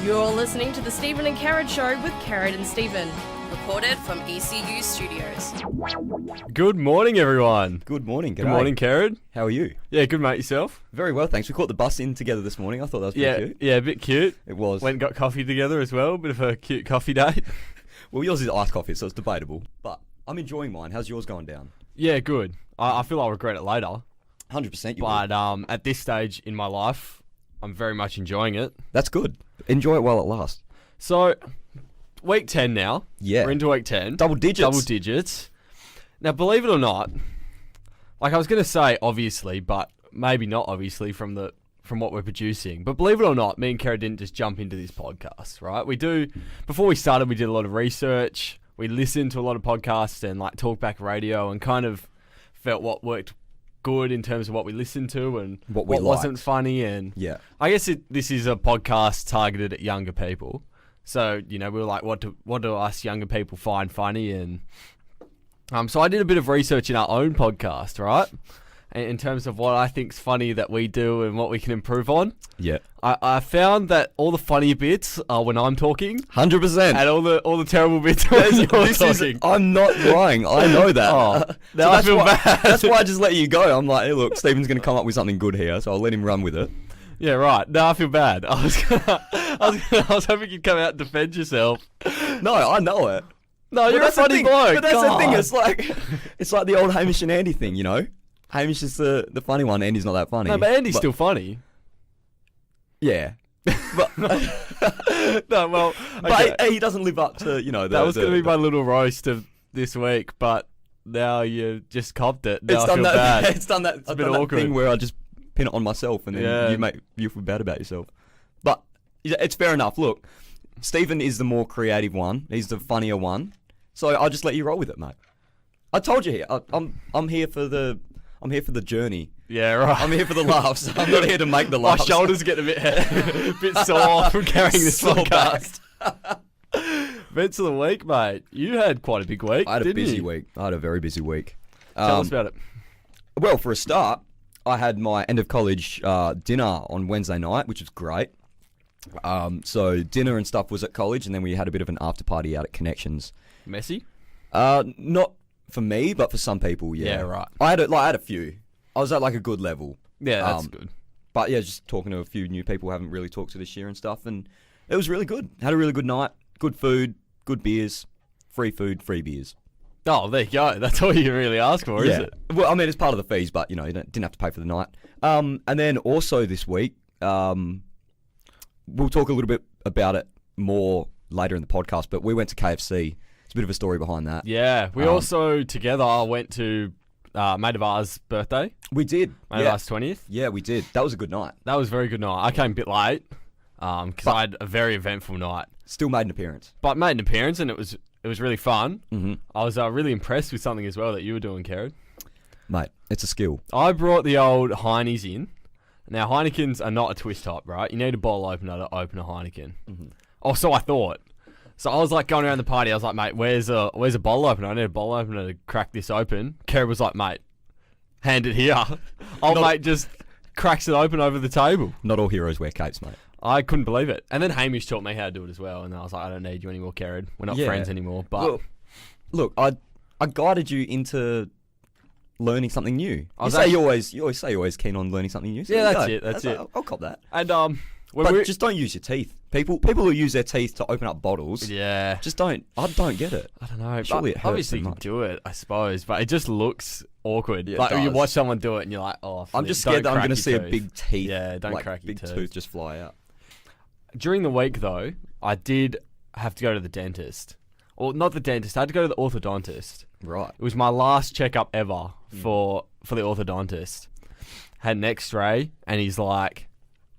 You're listening to the Stephen and Carrot Show with Carrot and Stephen, recorded from ECU Studios. Good morning, everyone. Good morning. Good morning, Carrot. How are you? Yeah, good, mate. Yourself? Very well, thanks. We caught the bus in together this morning. I thought that was pretty cute. Yeah, a bit cute. It was. Went and got coffee together as well. Bit of a cute coffee date. Well, yours is iced coffee, so it's debatable. But I'm enjoying mine. How's yours going down? Yeah, good. I feel I'll regret it later. 100% you But will. at this stage in my life, I'm very much enjoying it. That's good. Enjoy it while it lasts. So, week 10 now. Yeah. We're into week 10. Double digits. Double digits. Now, believe it or not, like I was going to say obviously, but maybe not obviously from what we're producing. But believe it or not, me and Kara didn't just jump into this podcast, right? Before we started, we did a lot of research. We listened to a lot of podcasts and like talkback radio and kind of felt what worked good in terms of what we listened to and What wasn't funny. And Yeah. I guess this is a podcast targeted at younger people. So, we were like, what do us younger people find funny? And so I did a bit of research in our own podcast, right? In terms of what I think's funny that we do and what we can improve on. Yeah. I found that all the funny bits are when I'm talking, 100%. and all the terrible bits are when you're talking. I'm not lying. I know that. Now I feel bad. That's why I just let you go. I'm like, hey, look, Stephen's going to come up with something good here, so I'll let him run with it. Yeah, right. Now I feel bad. I was hoping you'd come out and defend yourself. No, I know it. No, you're a funny bloke. But that's the thing. God. It's like the old Hamish and Andy thing, you know? Hamish is the funny one. Andy's not that funny. No, but Andy's still funny. Yeah. But No, well, okay. but he doesn't live up to, that was going to be my little roast of this week, but now you just copped it. Now I feel bad. It's done that. It's a bit awkward. Thing where I just pin it on myself and then you feel bad about yourself. But it's fair enough. Look, Stephen is the more creative one. He's the funnier one. So I'll just let you roll with it, mate. I told you here. I'm here for the journey. Yeah, right. I'm here for the laughs. I'm not here to make the My laughs. shoulders get a bit sore from carrying this Sore podcast. Events of the week, mate. You had quite a big week. I had a busy you? week. I had a very busy week. Tell us about it. Well, for a start, I had my end of college dinner on Wednesday night, which was great. So dinner and stuff was at college, and then we had a bit of an after party out at Connections. Messy? Not for me, but for some people, yeah. Yeah, right. I had a few. I was at like a good level. Yeah, that's good. But yeah, just talking to a few new people who haven't really talked to this year and stuff, and it was really good. Had a really good night. Good food, good beers, free food, free beers. Oh, there you go. That's all you really ask for, is it? Well, I mean, it's part of the fees, but you didn't have to pay for the night. And then also this week, we'll talk a little bit about it more later in the podcast. But we went to KFC. It's a bit of a story behind that. Yeah, we also together went to a mate of ours' birthday. We did. Mate of ours' 20th. Yeah, we did. That was a good night. That was a very good night. I came a bit late because I had a very eventful night. Still made an appearance. But made an appearance, and it was really fun. Mm-hmm. I was really impressed with something as well that you were doing, Karen. Mate, it's a skill. I brought the old Heine's in. Now, Heinekens are not a twist top, right? You need a bottle opener to open a Heineken. Mm-hmm. Oh, so I thought. So I was like going around the party. I was like, mate, where's a bottle opener? I need a bottle opener to crack this open. Karen was like, mate, hand it here. Mate just cracks it open over the table. Not all heroes wear capes, mate. I couldn't believe it. And then Hamish taught me how to do it as well. And I was like, I don't need you anymore, Karen. We're not friends anymore. But well, look, I guided you into learning something new. You always say you're always keen on learning something new. So yeah, that's it. That's it. I'll cop that. And but just don't use your teeth. People who use their teeth to open up bottles. Yeah. Just don't. I don't get it. I don't know. Surely it hurts obviously so you much. can do it, I suppose, but it just looks awkward. Yeah, like it you does. watch someone do it and you're like, oh, I'm just scared that I'm going to see a big teeth. Yeah, don't like crack your big tooth. tooth just fly out. During the week, though, I did have to go to the dentist. Or not the dentist. I had to go to the orthodontist. Right. It was my last checkup ever for the orthodontist. Had an X-ray, and he's like,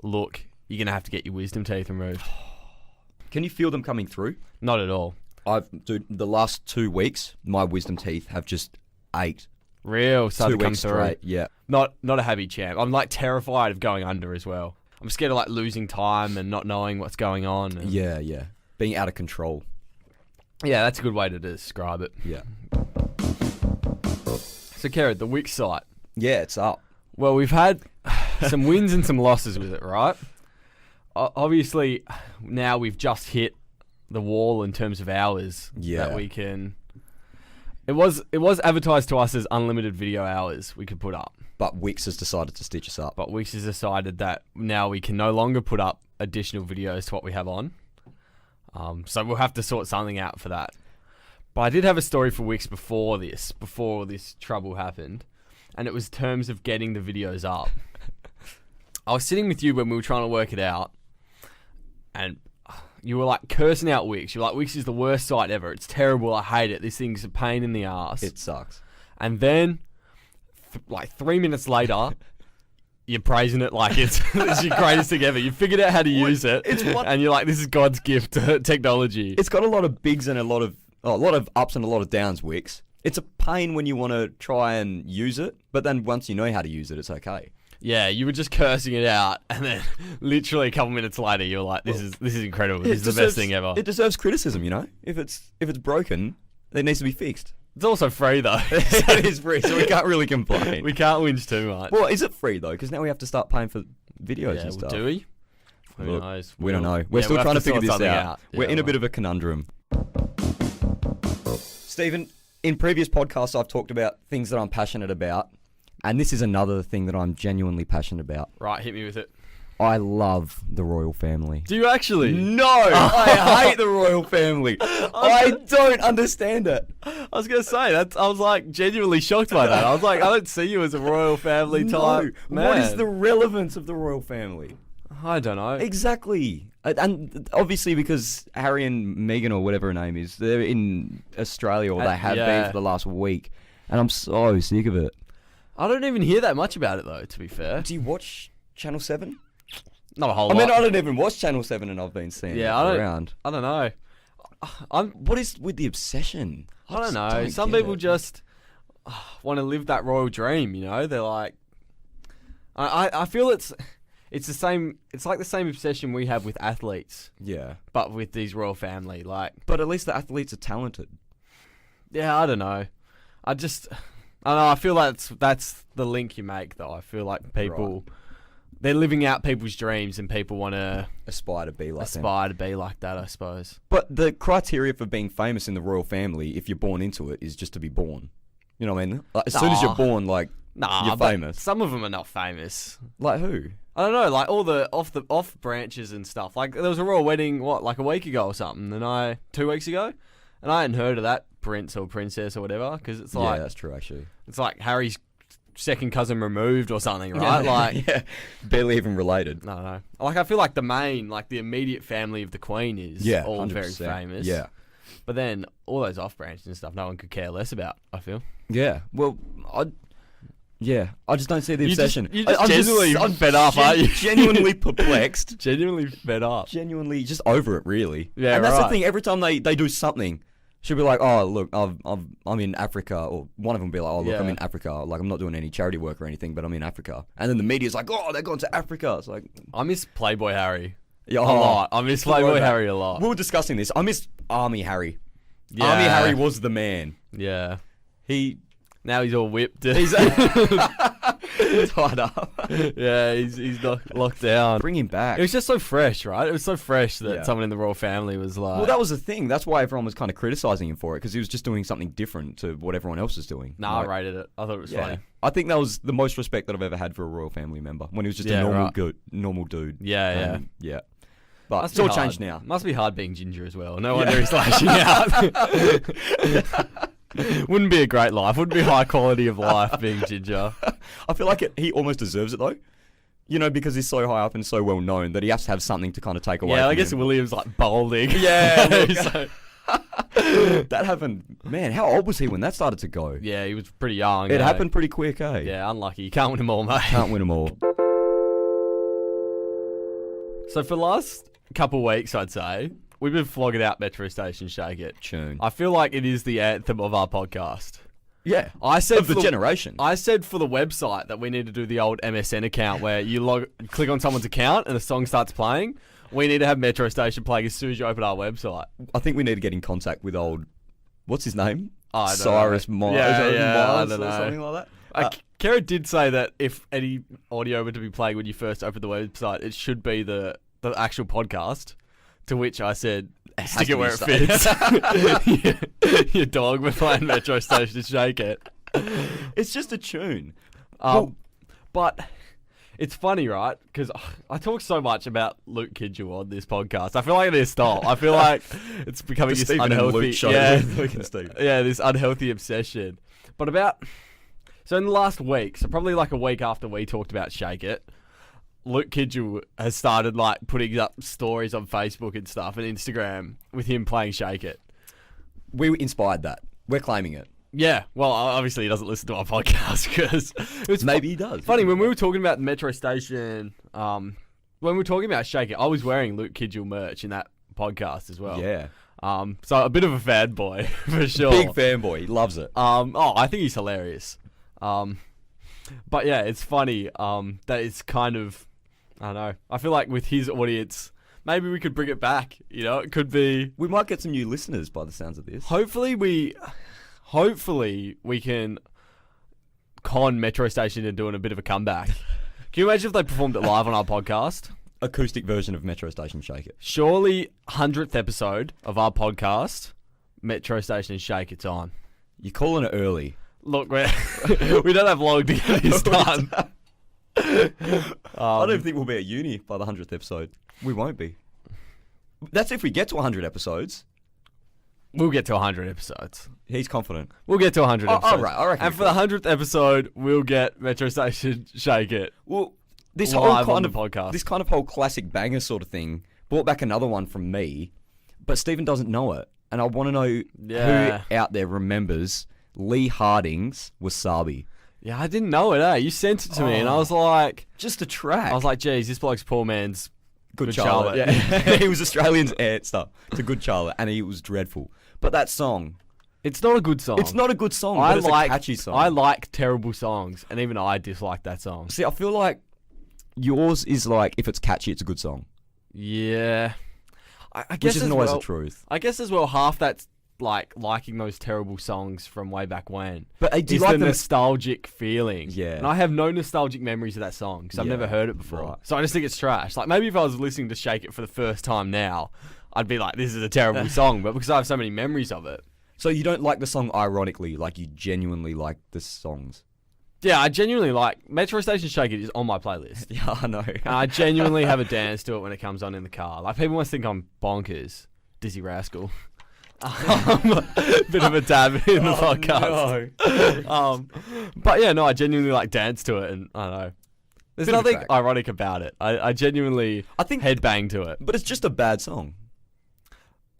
"Look, you're gonna have to get your wisdom teeth removed." Can you feel them coming through? Not at all. Dude, the last 2 weeks, my wisdom teeth have just ached. Real started 2 to come weeks through. straight. Yeah. Not a happy champ. I'm like terrified of going under as well. I'm scared of like losing time and not knowing what's going on. And Yeah. Being out of control. yeah, that's a good way to describe it. Yeah. So, Kerry, the Wix site. Yeah, it's up. Well, we've had some wins and some losses with it, right? obviously now we've just hit the wall in terms of hours that we can. It was advertised to us as unlimited video hours we could put up. But Wix has decided to stitch us up. But Wix has decided that now we can no longer put up additional videos to what we have on. So we'll have to sort something out for that. But I did have a story for Wix before this trouble happened. And it was terms of getting the videos up. I was sitting with you when we were trying to work it out. And you were like cursing out Wix. You're like, Wix is the worst site ever. It's terrible. I hate it. This thing's a pain in the ass. It sucks. And then, like 3 minutes later, you're praising it like it's your greatest thing ever. You figured out how to use it. And you're like, this is God's gift to technology. It's got a lot of bigs and a lot of ups and a lot of downs, Wix. It's a pain when you want to try and use it, but then once you know how to use it, it's okay. Yeah, you were just cursing it out, and then literally a couple minutes later, you were like, "This is incredible. This is the best thing ever." It deserves criticism, you know. If it's broken, it needs to be fixed. It's also free though. It is free, so we can't really complain. We can't whinge too much. Well, is it free though? Because now we have to start paying for videos and stuff. Do we? Who Look, knows? We don't know. We're still we'll trying to have figure this sort something out. Yeah, We're in a bit of a conundrum. Stephen, in previous podcasts, I've talked about things that I'm passionate about. And this is another thing that I'm genuinely passionate about. Right, hit me with it. I love the royal family. Do you actually? No! I hate the royal family. I don't understand it. I was going to say, I was like genuinely shocked by that. I was like, I don't see you as a royal family type man. What is the relevance of the royal family? I don't know. Exactly. And obviously because Harry and Meghan or whatever her name is, they're in Australia or they have been for the last week. And I'm so sick of it. I don't even hear that much about it though, to be fair. Do you watch Channel 7? Not a whole lot. I mean, I don't even watch Channel 7 and I've been seeing it around. I don't know. What is with the obsession? I don't know. Some people just want to live that royal dream, you know? They're like... I feel it's the same... It's like the same obsession we have with athletes. Yeah. But with these royal family, like... But at least the athletes are talented. Yeah, I don't know. I don't know, I feel like that's the link you make, though. I feel like people... Right. They're living out people's dreams and people want to... Aspire to be like that, I suppose. But the criteria for being famous in the royal family, if you're born into it, is just to be born. You know what I mean? Like, as soon as you're born, like, you're famous. Some of them are not famous. Like who? I don't know, like all the off branches and stuff. Like there was a royal wedding, like a week ago or something, 2 weeks ago, and I hadn't heard of that prince or princess or whatever, because it's like... Yeah, that's true, actually. It's like Harry's second cousin removed or something, right? Like, yeah, barely even related. I don't know. Like, I feel like the immediate family of the Queen is all 100%. Very famous. Yeah. But then all those off branches and stuff, no one could care less about, I feel. Yeah. Well, I just don't see the obsession. I'm genuinely fed up, aren't you? Genuinely perplexed. Genuinely fed up. Genuinely just over it, really. Yeah, and that's the thing. Every time they do something, she'll be like, "Oh, look, I'm in Africa," or one of them will be like, "Oh, look, I'm in Africa. Like, I'm not doing any charity work or anything, but I'm in Africa." And then the media's like, "Oh, they're going to Africa." It's like, I miss Playboy Harry a lot. I miss Playboy Harry a lot. We were discussing this. I miss Army Harry. Yeah. Army Harry was the man. Yeah. Now he's all whipped. He's tied up. Yeah, he's locked down. Bring him back. It was just so fresh, right? It was so fresh that someone in the royal family was like... Well, that was the thing. That's why everyone was kind of criticising him for it, because he was just doing something different to what everyone else was doing. Nah, I rated it. I thought it was funny. I think that was the most respect that I've ever had for a royal family member, when he was just a normal dude. Yeah. But it's all changed now. Must be hard being ginger as well. No wonder he's lashing out. Wouldn't be a great life. Wouldn't be high quality of life being ginger. I feel like he almost deserves it though. You know, because he's so high up and so well known that he has to have something to kind of take away from I guess him. William's like balding. Yeah. That happened. Man, how old was he when that started to go? Yeah, he was pretty young. It happened pretty quick, eh? Yeah, unlucky. You can't win them all, mate. Can't win them all. So for the last couple of weeks, I'd say, we've been flogging out Metro Station Shake It. Tune. I feel like it is the anthem of our podcast. Yeah. I said of the generation. I said for the website that we need to do the old MSN account where you click on someone's account and the song starts playing. We need to have Metro Station playing as soon as you open our website. I think we need to get in contact with what's his name? Cyrus Miles. I don't know. Or something like that. Kara did say that if any audio were to be playing when you first open the website, it should be the the actual podcast. To which I said, has stick to it be where it fits. Your dog, we're playing Metro Station, shake it. It's just a tune. But it's funny, right? Because I talk so much about Luke Kidgel on this podcast. I feel like I need to stop. I feel like it's becoming this Stephen and unhealthy Luke show with Luke and Steve. Yeah, this unhealthy obsession. But so in the last week, so probably like a week after we talked about Shake It, Luke Kidgel has started like putting up stories on Facebook and stuff and Instagram with him playing Shake It. We inspired that. We're claiming it. Yeah, well, obviously he doesn't listen to our podcast because Maybe he does. Funny, when we were talking about the Metro Station, when we were talking about Shake It, I was wearing Luke Kidgel merch in that podcast as well. Yeah. So a bit of a fanboy for sure. Big fanboy. He loves it. I think he's hilarious. But yeah, it's funny. That it's kind of, I don't know. I feel like with his audience, maybe we could bring it back. You know, it could be. We might get some new listeners by the sounds of this. Hopefully we can con Metro Station into doing a bit of a comeback. Can you imagine if they performed it live on our podcast? Acoustic version of Metro Station Shake It. Surely 100th episode of our podcast, Metro Station Shake It's on. You're calling it early. Look, we don't have long to get this done. I don't think we'll be at uni by the 100th episode. We won't be. That's if we get to 100 episodes. We'll get to 100 episodes. He's confident. We'll get to 100 episodes. All right, I reckon. And for the 100th episode, we'll get Metro Station Shake It. Well, this live whole on kind the of podcast. This kind of whole classic banger sort of thing brought back another one from me, but Stephen doesn't know it, and I want to know who out there remembers Lee Harding's Wasabi. Yeah, I didn't know it, eh? You sent it to me, and I was like... Just a track. I was like, geez, this bloke's poor man's Good Charlotte. Yeah. He was Australian's answer to Good Charlotte, and he was dreadful. But that song... It's not a good song. It's not a good song, but it's a catchy song. I like terrible songs, and even I dislike that song. See, I feel like yours is like, if it's catchy, it's a good song. Yeah. I guess Which isn't always the truth. I guess as well, half that's like liking those terrible songs from way back when. But do you is like the them? nostalgic feeling. Yeah. And I have no nostalgic memories of that song because I've Yeah, never heard it before. right. So I just think it's trash. Like maybe if I was listening to Shake It for the first time now, I'd be like, this is a terrible song. But because I have so many memories of it. So you don't like the song ironically, like you genuinely like the songs. Yeah, I genuinely like Metro Station Shake It is on my playlist. Yeah, I know. And I genuinely have a dance to it when it comes on in the car. Like people must think I'm bonkers, Dizzy Rascal. Bit of a dab in the podcast. No. But yeah, no, I genuinely like dance to it, and I don't know. There's Bit of a nothing track. ironic about it. I genuinely I think, headbang to it. but it's just a bad song.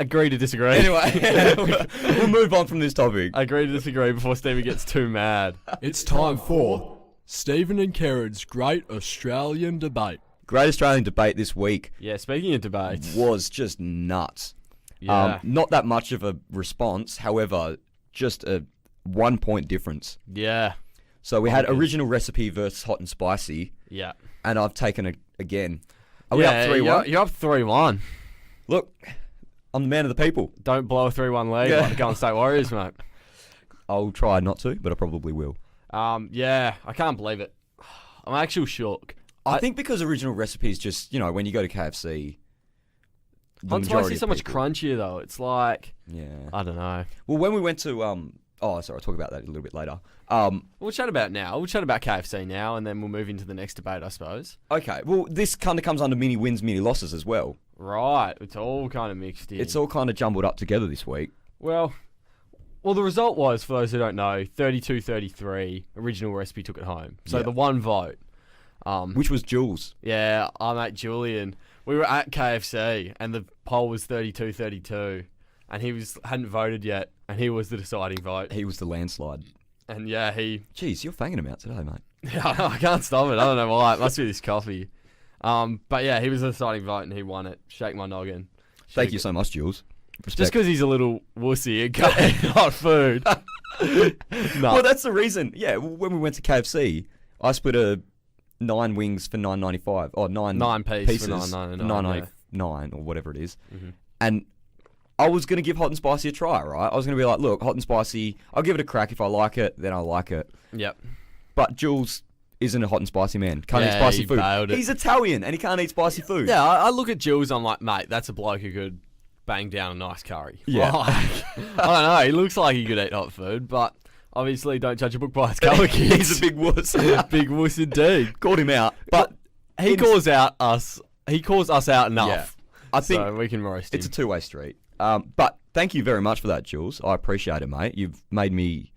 Agree to disagree. Anyway, we'll move on from this topic. Agree to disagree before Stevie gets too mad. It's time for Stephen and Kerrid's Great Australian Debate. Great Australian debate this week Yeah, speaking of debates. was just nuts. Yeah. Not that much of a response, however, just a 1 point difference. Yeah. So we had Bonkers. original recipe versus hot and spicy, Yeah. and I've taken it again. Are we up 3-1? You're up 3-1. Look, I'm the man of the people. Don't blow a 3-1 lead Yeah. like the Golden State Warriors, mate. I'll try not to, but I probably will. Yeah, I can't believe it. I'm actually shook. I think because original recipes just, when you go to KFC, the Hot majority spicy of so much people- crunchier though. It's like Yeah. I don't know. Well, when we went to I'll talk about that a little bit later. We'll chat about now. We'll chat about KFC now, and then we'll move into the next debate, I suppose. Okay. Well, this kind of comes under mini wins, mini losses as well. Right. It's all kind of mixed in. It's all kind of jumbled up together this week. Well, the result was, for those who don't know, 32-33. Original recipe took it home. So Yeah. the one vote. Which was Jules. Yeah, I'm at Julian. We were at KFC, and the poll was 32-32, and he hadn't voted yet, and he was the deciding vote. He was the landslide. And yeah, Jeez, you're fanging him out today, mate. I can't stop it. I don't know why. It must be this coffee. But yeah, he was the deciding vote, and he won it. Shake my noggin. Thank you so much, Jules. Respect. Just because he's a little wussy and can't eat hot food. No. Well, that's the reason. Yeah, when we went to KFC, I split a 9 wings for $9.95 or 9 pieces for $9.99, $9.99 or whatever it is. Mhm. And I was going to give hot and spicy a try, right? I was going to be like, look, hot and spicy, I'll give it a crack. If I like it, then I like it. Yep. But Jules, isn't a hot and spicy man. Can't eat Yeah, spicy he food. bailed it. He's Italian and he can't eat spicy food. Yeah, I look at Jules, I'm like, mate, that's a bloke who could bang down a nice curry. Yeah. Like, I don't know, he looks like he could eat hot food, but obviously don't judge a book by its cover, kids. He's a big wuss. Big wuss indeed. Called him out. But He calls us out enough. Yeah. I think so we can roast him. it's a two-way street. But thank you very much for that, Jules. I appreciate it, mate. You've made me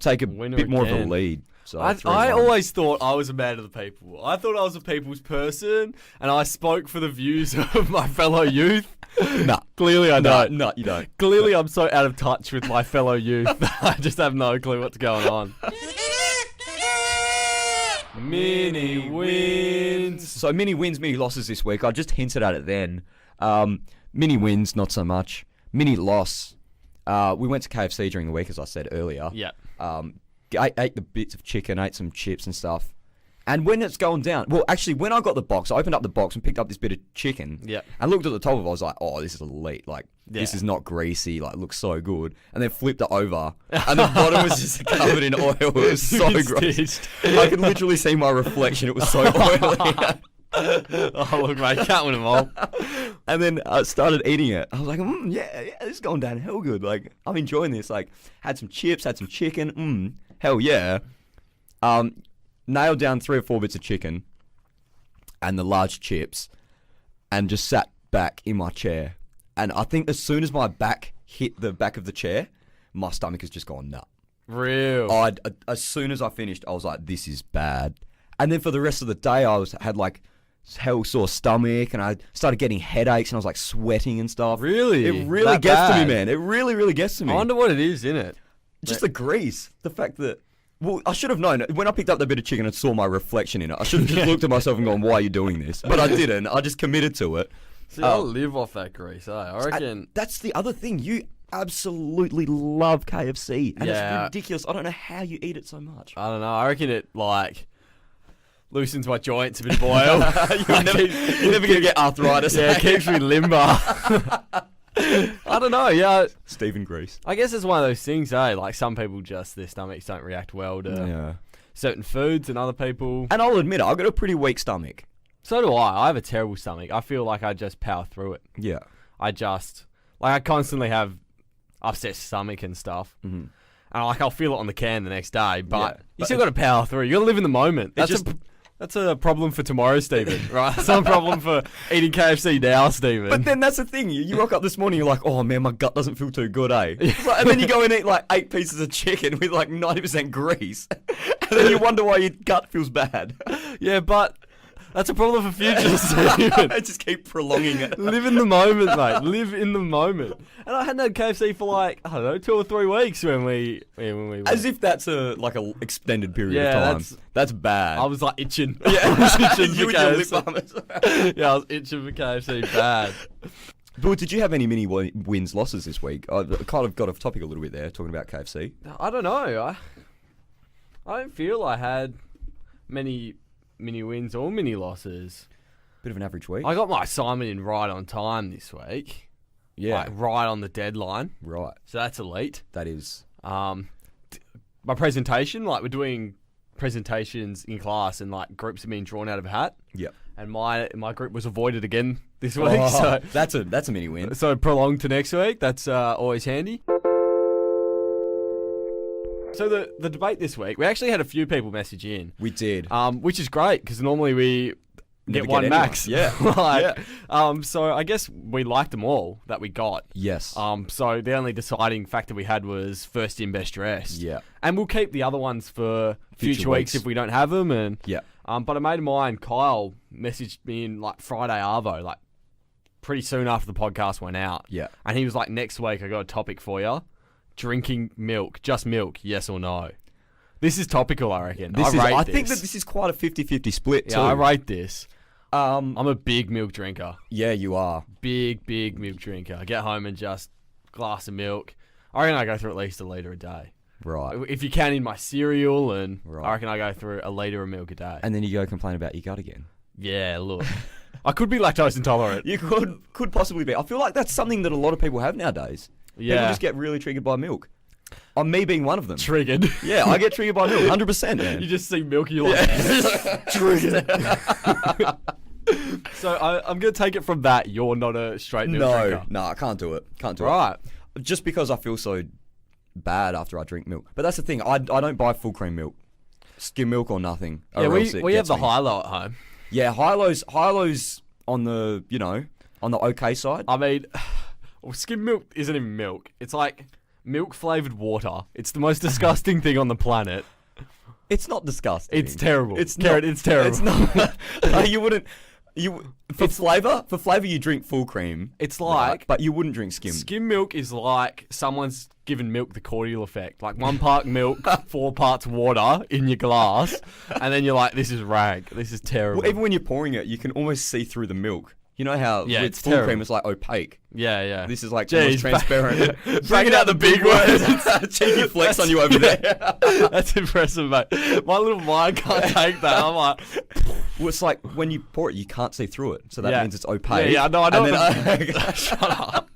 take a Winner bit more of a again. lead. So I 3-1. always thought I was a man of the people. I thought I was a people's person, and I spoke for the views of my fellow youth. Nah. Clearly I don't. No, you don't. Clearly I'm so out of touch with my fellow youth that I just have no clue what's going on. Mini wins. So mini wins, mini losses this week. I just hinted at it then. Mini wins, not so much. Mini loss. We went to KFC during the week, as I said earlier. Yeah. I ate the bits of chicken, ate some chips and stuff. And when it's going down, well, actually, when I got the box, I opened up the box and picked up this bit of chicken. Yeah. And looked at the top of it, I was like, oh, this is elite. Like, this is not greasy. Like, looks so good. And then flipped it over, and the bottom was just covered in oil. It was so gross. I could literally see my reflection. It was so oily. Oh, look, mate, can't win them all. And then I started eating it. I was like, yeah, this is going down hell good. Like, I'm enjoying this. Like, had some chips, had some chicken. Hell yeah. Nailed down 3 or 4 bits of chicken and the large chips and just sat back in my chair. And I think as soon as my back hit the back of the chair, my stomach has just gone nut. Real. As soon as I finished, I was like, this is bad. And then for the rest of the day, had like hell sore stomach and I started getting headaches and I was like sweating and stuff. Really? It really That gets to bad? me, man. It really, really gets to me. I wonder what it is, innit? Just the grease. The fact that... Well, I should have known. When I picked up that bit of chicken and saw my reflection in it, I should have just looked at myself and gone, why are you doing this? But I didn't. I just committed to it. See, I live off that grease, I reckon. That's the other thing. You absolutely love KFC. And Yeah. it's ridiculous. I don't know how you eat it so much. I don't know. I reckon it, like, loosens my joints a bit of oil. You're never going to get arthritis. Yeah, it keeps me limber. I don't know, yeah. Stephen Grease. I guess it's one of those things, eh? Like, some people just, their stomachs don't react well to certain foods, and other people... And I'll admit it, I've got a pretty weak stomach. So do I. I have a terrible stomach. I feel like I just power through it. Yeah. I constantly have upset stomach and stuff. Mm-hmm. And, like, I'll feel it on the can the next day, but you still got to power through. You got to live in the moment. That's a problem for tomorrow, Stephen, right? It's not a problem for eating KFC now, Stephen. But then that's the thing. You rock up this morning, you're like, oh man, my gut doesn't feel too good, eh? And then you go and eat like 8 pieces of chicken with like 90% grease. And then you wonder why your gut feels bad. Yeah, but that's a problem for future, Stephen. I just keep prolonging it. Live in the moment, mate. Live in the moment. And I hadn't had KFC for like, I don't know, 2 or 3 weeks when we went. As if that's a extended period of time. That's bad. I was like itching. Yeah. I was itching You for and your lip KFC. balms. Yeah, I was itching for KFC bad. But did you have any mini wins, losses this week? I kind of got off topic a little bit there, talking about KFC. I don't know. I don't feel I had many mini wins or mini losses. Bit of an average week. I got my assignment in right on time this week. Yeah. Like right on the deadline. Right. So that's elite. That is. My presentation, like we're doing presentations in class and like groups are being drawn out of a hat. Yep. And my group was avoided again this week. So that's a mini win. So prolonged to next week. That's always handy. So the debate this week, we actually had a few people message in. We did. Which is great because normally we Never get one anyone. max. Yeah. So I guess we liked them all that we got. Yes. So the only deciding factor we had was first in, best dressed. Yeah. And we'll keep the other ones for future weeks if we don't have them. And yeah. But a mate of mine, Kyle, messaged me in like Friday Arvo, like pretty soon after the podcast went out. Yeah. And he was like, next week I got a topic for you. Drinking milk, just milk, yes or no? This is topical, I reckon. I think that this is quite a 50-50 split too. Yeah, I rate this. I'm a big milk drinker. Yeah, you are. Big milk drinker. I get home and just glass of milk. I reckon I go through at least a litre a day. Right. If you count in my cereal, and right. I reckon I go through a litre of milk a day. And then you go complain about your gut again. Yeah, look. I could be lactose intolerant. You could possibly be. I feel like that's something that a lot of people have nowadays. Yeah. People just get really triggered by milk. On me being one of them. Triggered. Yeah, I get triggered by milk, 100%, man. You just see milk, you're like, triggered. So I'm going to take it from that. You're not a straight milk drinker. No, I can't do it. Can't do Right. it. Just because I feel so bad after I drink milk. But that's the thing. I don't buy full cream milk. Skim milk or nothing. Yeah, we have the high-low at home. Yeah, high-low's on the, on the okay side. I mean, skim milk isn't even milk. It's like milk-flavoured water. It's the most disgusting thing on the planet. It's not disgusting. It's terrible. It's Garrett, it's terrible. It's not. You wouldn't. For flavour, you drink full cream. It's like, right, but you wouldn't drink skim. Skim milk is like someone's given milk the cordial effect. Like 1 part milk, 4 parts water in your glass, and then you're like, this is rag. This is terrible. Well, even when you're pouring it, you can almost see through the milk. You know how with it's full terrible. cream it's like opaque. Yeah. This is like Jeez, almost transparent. Bringing out the big words. Cheeky flex on you over there. That's impressive, mate. My little mind can't take that. I'm like, Well, it's like when you pour it, you can't see through it, so that means it's opaque. Yeah, I know. And then Shut up.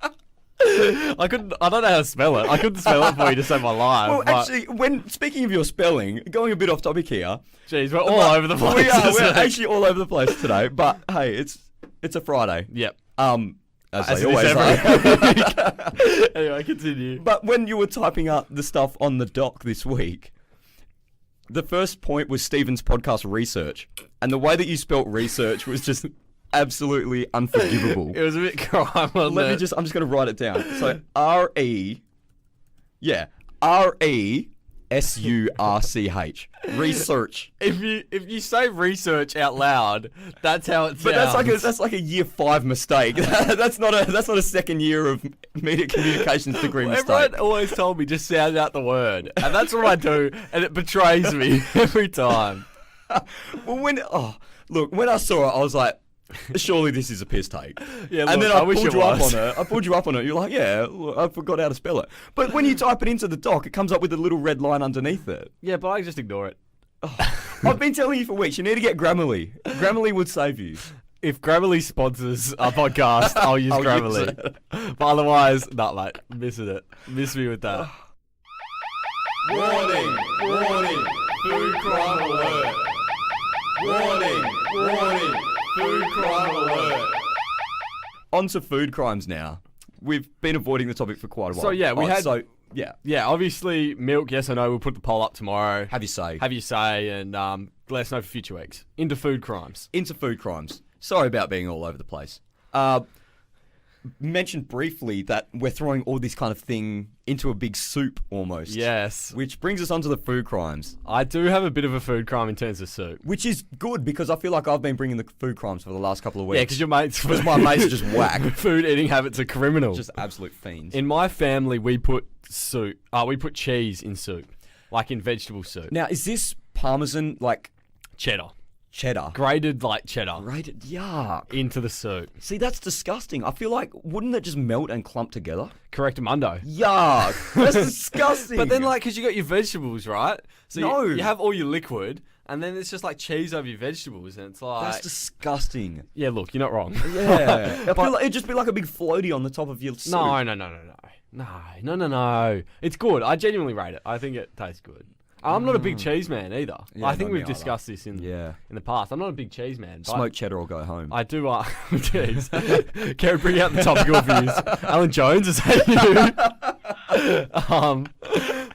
I don't know how to spell it. I couldn't spell it for you to save my life. Well, but- actually, speaking of your spelling, going a bit off topic here. Jeez, we're all over the place. We're actually all over the place today. But hey, it's a Friday. Yep. As As they it is always are. Anyway, continue. But when you were typing up the stuff on the doc this week, the first point was Stephen's podcast research, and the way that you spelt research was just absolutely unforgivable. It was a bit crime. I'm just going to write it down. So RESURCH. Research. If you say research out loud, that's how it sounds. But that's like a year 5 mistake. that's not a second year of media communications degree mistake. Everyone always told me just sound out the word, and that's what I do, and it betrays me every time. Well, when I saw it, I was like, surely this is a piss take. Yeah, and look, then I wish pulled it you up was. on it. I pulled you up on it. You're like, yeah, look, I forgot how to spell it. But when you type it into the doc, it comes up with a little red line underneath it. Yeah, but I just ignore it. I've been telling you for weeks, you need to get Grammarly. Grammarly would save you. If Grammarly sponsors our podcast, I'll use Grammarly. But otherwise, not mate. Missing it. Miss me with that. Warning! Food crime alert! Warning! Food crime alert! On to food crimes now. We've been avoiding the topic for quite a while. So, yeah, Yeah, obviously, milk, yes or no, we'll put the poll up tomorrow. Have your say. Have your say, and let us know for future weeks. Into food crimes. Into food crimes. Sorry about being all over the place. Mentioned briefly that we're throwing all this kind of thing into a big soup almost. Yes. Which brings us onto the food crimes. I do have a bit of a food crime in terms of soup. Which is good because I feel like I've been bringing the food crimes for the last couple of weeks. Yeah, because your mates... Because my mates are just whack. Food eating habits are criminal. Just absolute fiends. In my family, we put soup. We put cheese in soup. Like in vegetable soup. Now, is this Parmesan, like... Cheddar. Cheddar? Grated like cheddar. Grated? Yuck. Into the soup. See, that's disgusting. I feel like, wouldn't it just melt and clump together? Correctamundo. Yuck. That's disgusting. But then, like, because you got your vegetables, right? So No. you have all your liquid, and then it's just like cheese over your vegetables, and it's like... That's disgusting. Yeah, look, you're not wrong. Yeah. I feel like it'd just be like a big floaty on the top of your soup. No. It's good. I genuinely rate it. I think it tastes good. I'm not a big cheese man either. Yeah, I think not me we've discussed this in the past. I'm not a big cheese man. But Smoked cheddar or go home. I do. Cheese. Kerry, bring out the topical views. Alan Jones, is that you?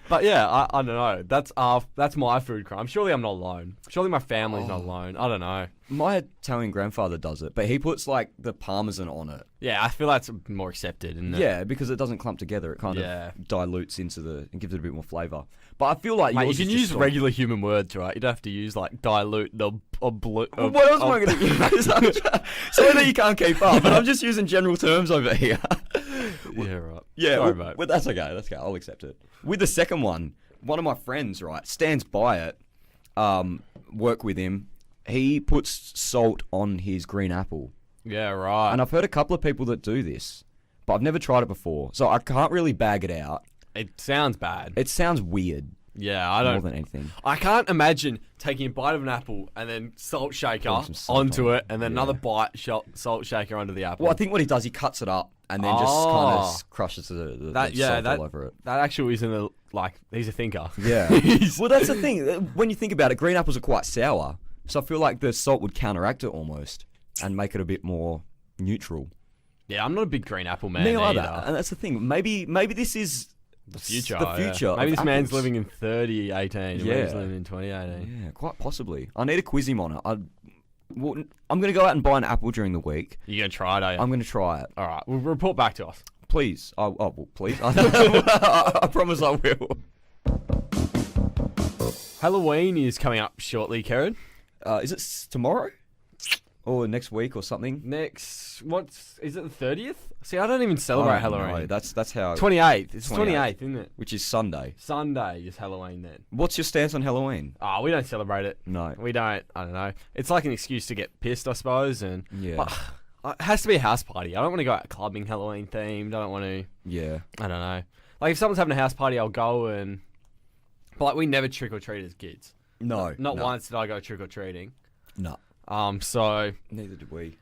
But yeah, I don't know. That's my food crime. Surely I'm not alone. Surely my family's not alone. I don't know. My Italian grandfather does it, but he puts like the Parmesan on it. Yeah, I feel that's more accepted, isn't it? Yeah, because it doesn't clump together. It kind of dilutes into and gives it a bit more flavour. But I feel like Mate, yours you can is use just regular human words, right? You don't have to use like dilute or blue. What else am I going to use? Sorry that you can't keep up, but I'm just using general terms over here. Yeah, right. Yeah, Sorry, mate. Well, that's okay. That's okay. I'll accept it. With the second one of my friends, right, stands by it. Work with him. He puts salt on his green apple. Yeah, right. And I've heard a couple of people that do this, but I've never tried it before. So I can't really bag it out. It sounds bad. It sounds weird. Yeah, I don't. More than anything. I can't imagine taking a bite of an apple and then salt shaker Putting some salt onto on it, and then another bite salt shaker onto the apple. Well, I think what he does, he cuts it up and then just kind of crushes the salt all over it. That actually isn't he's a thinker. Yeah. Well, that's the thing. When you think about it, green apples are quite sour. So I feel like the salt would counteract it almost and make it a bit more neutral. Yeah, I'm not a big green apple man Me either. either. And that's the thing. Maybe this is The future. The future. Yeah. Maybe of this man's apples. living in 3018 and Yeah. he's living in 2018. Yeah, quite possibly. I need to quiz him on it. I'm going to go out and buy an apple during the week. You're going to try it, are you? I'm going to try it. All right. Well, report back to us. Please. Well, please. I promise I will. Halloween is coming up shortly, Karen. Is it tomorrow? Or next week or something? Is it the 30th? See, I don't even celebrate Halloween. No, that's how... 28th. It's 28th. 28th, isn't it? Which is Sunday. Sunday is Halloween then. What's your stance on Halloween? We don't celebrate it. No. We don't. I don't know. It's like an excuse to get pissed, I suppose. And Yeah. but it has to be a house party. I don't want to go out clubbing Halloween themed. I don't want to... Yeah. I don't know. Like, if someone's having a house party, I'll go and... But, like, we never trick-or-treat as kids. No. Not once did I go trick-or-treating. No. So... Neither did we.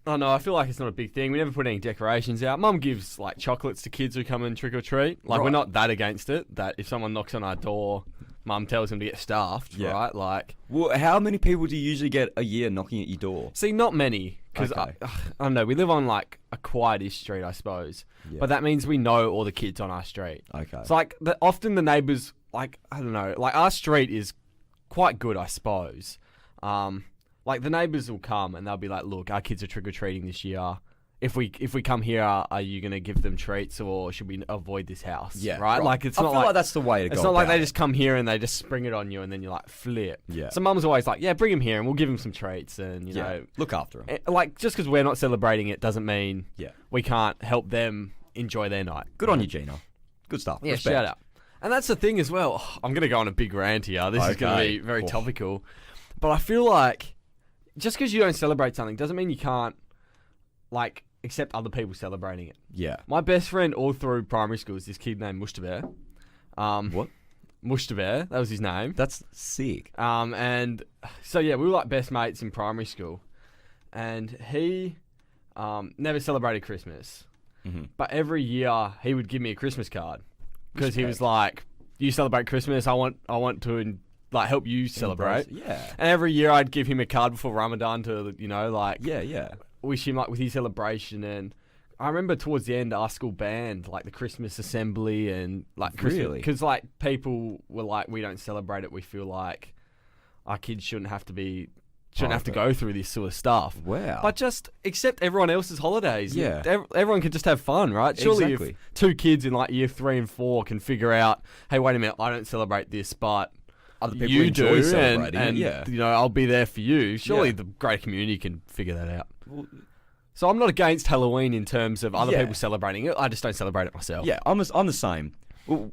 I know, I feel like it's not a big thing. We never put any decorations out. Mum gives, like, chocolates to kids who come and trick-or-treat. Like, Right. we're not that against it, that if someone knocks on our door, Mum tells them to get stuffed, Yeah. right? Like... Well, how many people do you usually get a year knocking at your door? See, not many. Because, Okay. I don't know, we live on, like, a quietish street, I suppose. Yeah. But that means we know all the kids on our street. Okay. It's like, often the neighbours, like, I don't know, like, our street is quite good, I suppose. Like, the neighbours will come and they'll be like, look, our kids are trick-or-treating this year. If we come here, are you going to give them treats or should we avoid this house? Yeah. Right? Like, it's I not feel like, like... that's the way to go. It's not like about they it. just come here and they just spring it on you and then you're like, flip. Yeah. So mum's always like, yeah, bring him here and we'll give him some treats and, you Yeah. know... Look after them. Like, just because we're not celebrating it doesn't mean Yeah. we can't help them enjoy their night. Good on you, Gina. Good stuff. Yeah, Respect. shout out. And that's the thing as well. I'm going to go on a big rant here. This is going to Okay. be very Oh. topical. But I feel like just because you don't celebrate something doesn't mean you can't, like, accept other people celebrating it. Yeah. My best friend all through primary school is this kid named Mushtabear. What? Mushtabear, that was his name. That's sick. And so, yeah, we were like best mates in primary school. And he never celebrated Christmas. Mm-hmm. But every year he would give me a Christmas card because he Respect. was like, "You celebrate Christmas. I want to like help you celebrate." Yeah. And every year I'd give him a card before Ramadan to like Yeah. wish him like with his celebration. And I remember towards the end our school banned like the Christmas assembly and like Christmas Really? because like people were like, we don't celebrate it. We feel like our kids shouldn't have to go through this sort of stuff. Wow. But just accept everyone else's holidays. Yeah. Everyone can just have fun, right? Surely Exactly. if two kids in like year 3 and 4 can figure out, hey, wait a minute, I don't celebrate this, but Other people you enjoy do, celebrating and it. Yeah. you know, I'll be there for you. Surely Yeah. the greater community can figure that out. So I'm not against Halloween in terms of other Yeah. people celebrating it. I just don't celebrate it myself. Yeah, I'm the same. Well,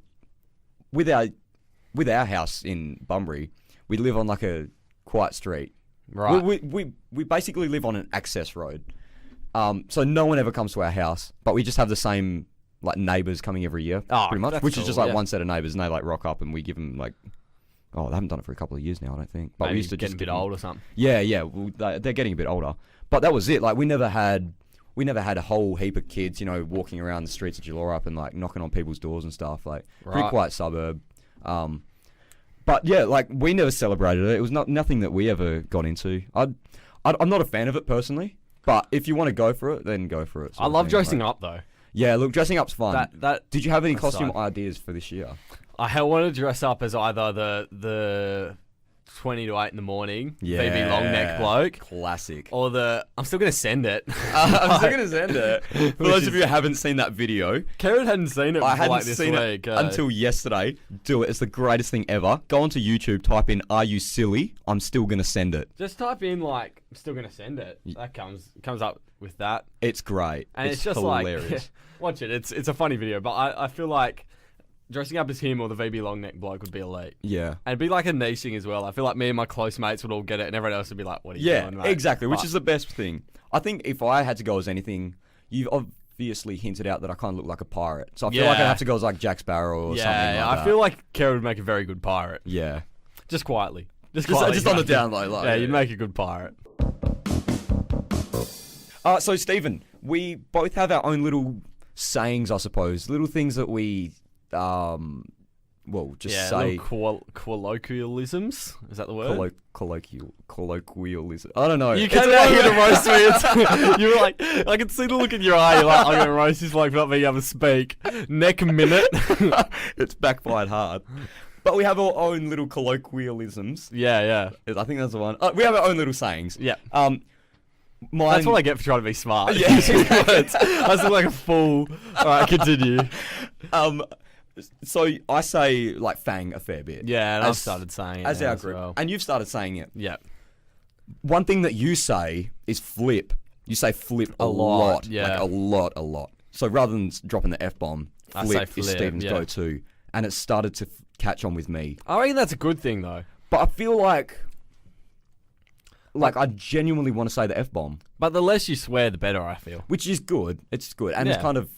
with our house in Bunbury, we live on like a quiet street. Right. We basically live on an access road. So no one ever comes to our house, but we just have the same like neighbours coming every year, Oh, pretty much. that's Which is cool, just like yeah. one set of neighbours, and they like rock up, and we give them like, they haven't done it for a couple of years now, I don't think. But Maybe we used to getting just a bit give them- old or something. Yeah. Well, they're getting a bit older, but that was it. Like we never had a whole heap of kids, you know, walking around the streets of Julorup and like knocking on people's doors and stuff. Like pretty Right. quiet suburb. But yeah, like we never celebrated it. It was nothing that we ever got into. I'm not a fan of it personally, but if you want to go for it, then go for it. I love dressing up though. Yeah, look, dressing up's fun. Did you have any That's costume fine. ideas for this year? I want to dress up as either the 20 to 8 in the morning, VB long neck bloke, Classic. or I'm still going to send it. I'm still gonna send it. For Which those of is- you who haven't seen that video, Karen hadn't seen it I before hadn't like this seen week. it until yesterday. Do it. It's the greatest thing ever. Go onto YouTube, type in "Are you silly?" I'm still gonna send it. Just type in like, I'm still going to send it. That comes up with that. It's great. And it's just hilarious. like, watch it. It's a funny video, but I feel like dressing up as him or the VB long neck bloke would be elite. Yeah. And it'd be like a niche thing as well. I feel like me and my close mates would all get it and everyone else would be like, what are you Yeah, doing, mate? exactly. Which But- is the best thing. I think if I had to go as anything, you've obviously hinted out that I kind of look like a pirate. So I feel like I'd Yeah. have to go as like Jack Sparrow or something like I that. feel like Karen would make a very good pirate. Yeah. Just quietly. Just Just on the quietly. down low. Like, Yeah, you'd make a good pirate. So, Stephen, we both have our own little sayings, I suppose. Little things that we well, just Yeah, say little colloquialisms. Is that the word? colloquialism. I don't know. You came out here to roast me. You were like, I can see the look in your eye. You're like, I'm going to roast this bloke for not being able to speak. Neck minute. It's backfired hard. But we have our own little colloquialisms. Yeah. I think that's the one. We have our own little sayings. Yeah. Mine, That's what I get for trying to be smart. Yeah. I look like a fool. All right, continue. So I say like Fang a fair bit. Yeah, and I've started saying it as now our as group, well. and you've started saying it. Yeah. One thing that you say is flip. You say flip a lot. yeah. Like a lot. So rather than dropping the F-bomb, I say flip is flip, Stephen's yeah. go-to. And it started to catch on with me. I reckon that's a good thing, though. But I feel like I genuinely want to say the F-bomb. But the less you swear, the better, I feel. Which is good. It's good. And Yeah. it's kind of,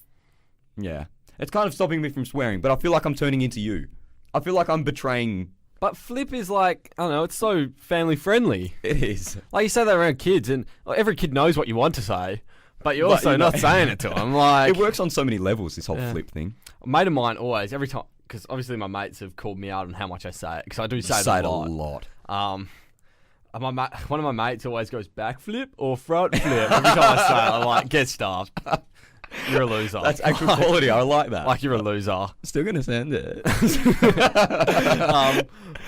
it's kind of stopping me from swearing. But I feel like I'm turning into you. I feel like I'm betraying. But flip is like, I don't know, it's so family friendly. It is. Like, you say that around kids, and every kid knows what you want to say, but you're also not saying it to them. Like, It works on so many levels, this whole Yeah. flip thing. a mate of mine always, every time, because obviously my mates have called me out on how much I say it, because I do say it a lot. One of my mates always goes backflip or front flip. Every time I say it, I'm like, get stuffed. You're a loser. That's actual quality. I like that. Like, you're a loser. Still gonna send it.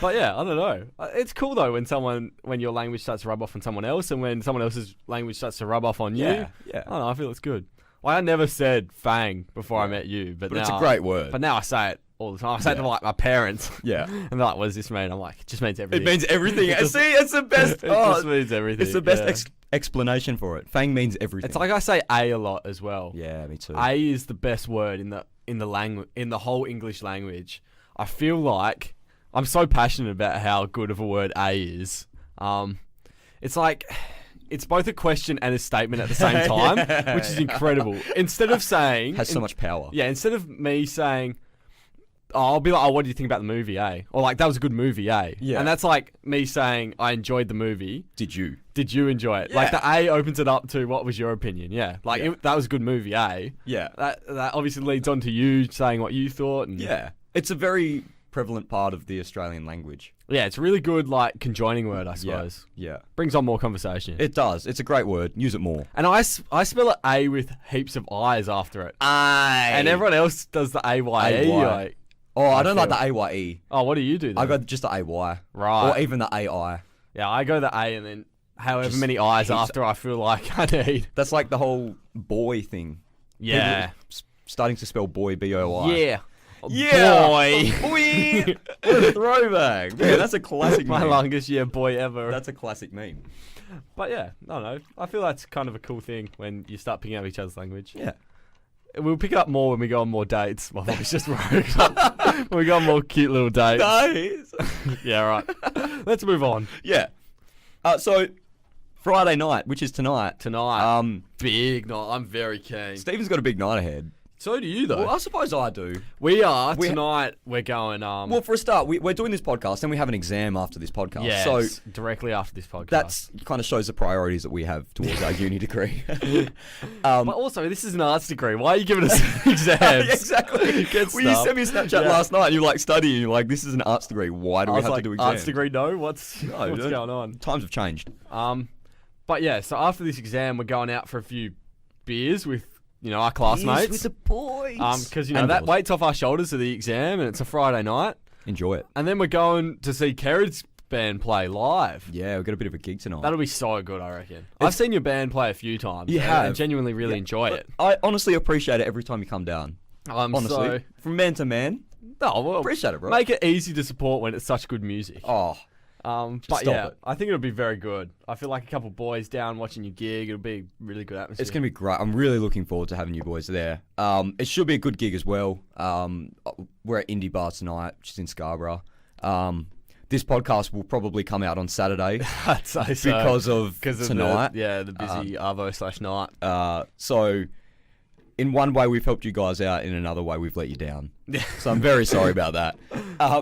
But yeah, I don't know. It's cool though when your language starts to rub off on someone else, and when someone else's language starts to rub off on you. Yeah. I don't know. I feel it's good. Like, I never said Fang before I met you, but now it's a great word. But now I say it all the time. I say it to like my parents. Yeah. And they're like, "What does this mean?" I'm like, "It just means everything." It means everything. See, it's the best. It just means everything. It's the best yeah. explanation for it. Fang means everything. It's like I say a lot as well. Yeah, me too. A is the best word in the whole English language. I feel like I'm so passionate about how good of a word A is. It's like it's both a question and a statement at the same time, which is incredible. Instead of saying has so much power. Yeah, instead of me saying, I'll be like, "Oh, what do you think about the movie, eh?" Or like, "That was a good movie, eh?" Yeah. And that's like me saying, "I enjoyed the movie. Did you? Did you enjoy it?" Yeah. Like, the A opens it up to, "What was your opinion?" Yeah. Like, Yeah. that was a good movie, eh? Yeah. That obviously leads on to you saying what you thought. And Yeah. It's a very prevalent part of the Australian language. Yeah, it's a really good, like, conjoining word, I suppose. Yeah. Brings on more conversation. It does. It's a great word. Use it more. And I spell it A with heaps of I's after it. Aye. And everyone else does the AYE. AY. Like, Oh, I don't like feel. the AYE. oh, what do you do then? I go just the AY. Right. Or even the AI. Yeah, I go the A and then however Just many I's heaps- after I feel like I need. That's like the whole boy thing. Yeah. People starting to spell boy, B-O-Y. Yeah. Yeah. Boy. Boy. What a throwback. Man, that's a classic My meme. longest year boy ever. That's a classic meme. But yeah, I don't know. I feel that's kind of a cool thing when you start picking up each other's language. Yeah. We'll pick it up more when we go on more dates. Well, it's just when we go on more cute little dates. Nice. Yeah, right. Let's move on. Yeah. So, Friday night, which is tonight. Tonight. Big night. I'm very keen. Stephen's got a big night ahead. So do you, though. Well, I suppose I do. We are. We- Tonight, we're going... Well, for a start, we're doing this podcast, and we have an exam after this podcast. yes, So, directly after this podcast. that's kind of shows the priorities that we have towards our uni degree. But also, this is an arts degree. Why are you giving us exams? Exactly. Get Well, you stuff. sent me a Snapchat Yeah. last night, and you're like studying, you're like, this is an arts degree. Why do I we was have like, to do exams? arts degree, no? What's dude. going on? Times have changed. But yeah, so after this exam, we're going out for a few beers with, our classmates. with the boys. Because, And that girls. weight's off our shoulders to the exam, and it's a Friday night. Enjoy it. And then we're going to see Kerrid's band play live. Yeah, we've got a bit of a gig tonight. That'll be so good, I reckon. I've seen your band play a few times. You and have. I genuinely really enjoy But it. I honestly appreciate it every time you come down. Honestly. So... From man to man. No, well, Appreciate it, bro. make it easy to support when it's such good music. Oh, But stop yeah, it. I think it'll be very good. I feel like a couple of boys down watching your gig. It'll be a really good atmosphere. it's going to be great. I'm really looking forward to having you boys there. It should be a good gig as well. We're at Indie Bar tonight, which is in Scarborough. This podcast will probably come out on Saturday I'd say so. because of tonight. The busy Arvo/night. So, in one way, we've helped you guys out. In another way, we've let you down. So I'm very sorry about that.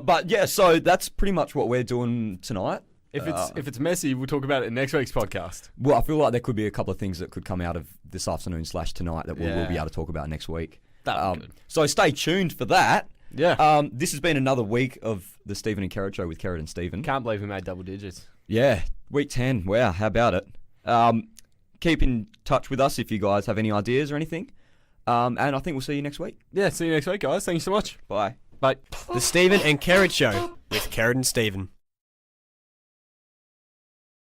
But yeah, so that's pretty much what we're doing tonight. If it's messy, we'll talk about it in next week's podcast. Well, I feel like there could be a couple of things that could come out of this afternoon / tonight that we'll be able to talk about next week. That'd be good. So stay tuned for that. Yeah. This has been another week of the Stephen and Kerrod Show with Kerrod and Stephen. Can't believe we made double digits. Yeah, week 10. Wow, how about it? Keep in touch with us if you guys have any ideas or anything. And I think we'll see you next week. Yeah, see you next week, guys. Thank you so much. Bye. Bye. The Stephen and Kerrod Show with Kerrod and Stephen.